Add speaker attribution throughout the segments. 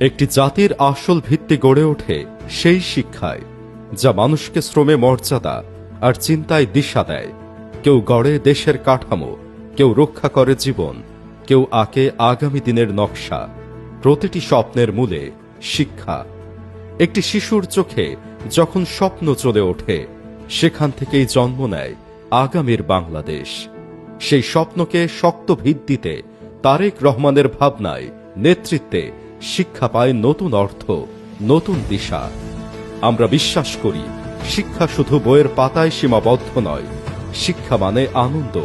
Speaker 1: একটি জাতির আসল ভিত্তি গড়ে ওঠে সেই শিক্ষায়, যা মানুষকে শ্রমে মর্যাদা আর চিন্তায় দিশা দেয়। কেউ গড়ে দেশের কাঠামো, কেউ রক্ষা করে জীবন, কেউ আঁকে আগামী দিনের নকশা। প্রতিটি স্বপ্নের মূলে শিক্ষা। একটি শিশুর চোখে যখন স্বপ্ন চলে ওঠে, সেখান থেকেই জন্ম নেয় আগামীর বাংলাদেশ। সেই স্বপ্নকে শক্ত ভিত্তিতে তারেক রহমানের ভাবনায়, নেতৃত্বে শিক্ষা পায় নতুন অর্থ, নতুন দিশা। আমরা বিশ্বাস করি, শিক্ষা শুধু বইয়ের পাতায় সীমাবদ্ধ নয়। শিক্ষা মানে আনন্দ,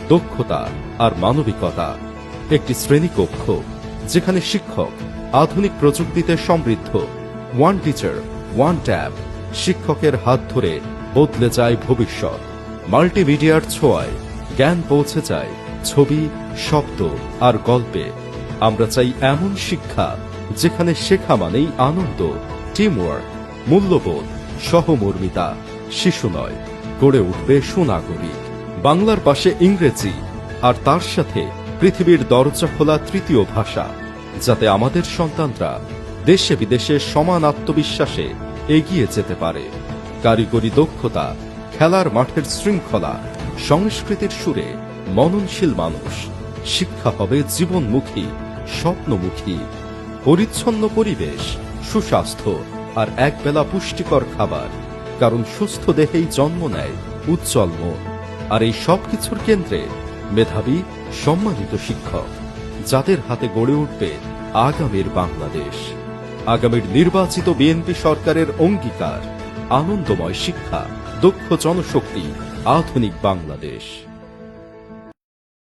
Speaker 1: দক্ষতা আর মানবিকতা। একটি শ্রেণীকক্ষ যেখানে শিক্ষক আধুনিক প্রযুক্তিতে সমৃদ্ধ। One teacher, one tab. শিক্ষকের হাত ধরে বদলে যায় ভবিষ্যৎ। মাল্টিমিডিয়ার ছোঁয়ায় জ্ঞান পৌঁছে যায় ছবি, শব্দ আর গল্পে। আমরা চাই এমন শিক্ষা যেখানে শেখা মানেই আনন্দ, টিমওয়ার্ক, মূল্যবোধ, সহমর্মিতা। শিশু নয়, গড়ে উঠবে সুনাগরিক। বাংলার পাশে ইংরেজি, আর তার সাথে পৃথিবীর দরজা খোলা তৃতীয় ভাষা, যাতে আমাদের সন্তানরা দেশে বিদেশে সমান আত্মবিশ্বাসে এগিয়ে যেতে পারে। কারিগরি দক্ষতা, খেলার মাঠের শৃঙ্খলা, সংস্কৃতির সুরে মননশীল মানুষ। শিক্ষা হবে জীবনমুখী, স্বপ্নমুখী। পরিচ্ছন্ন পরিবেশ, সুস্বাস্থ্য আর একবেলা পুষ্টিকর খাবার। কারণ সুস্থ দেহেই জন্ম নেয় উজ্জ্বল মন। আর এই সবকিছুর কেন্দ্রে মেধাবী, সম্মানিত শিক্ষক, যাদের হাতে গড়ে উঠবে আগামীর বাংলাদেশ। আগামীর নির্বাচিত বিএনপি সরকারের অঙ্গীকার, আনন্দময় শিক্ষা, দক্ষ জনশক্তি, আধুনিক বাংলাদেশ।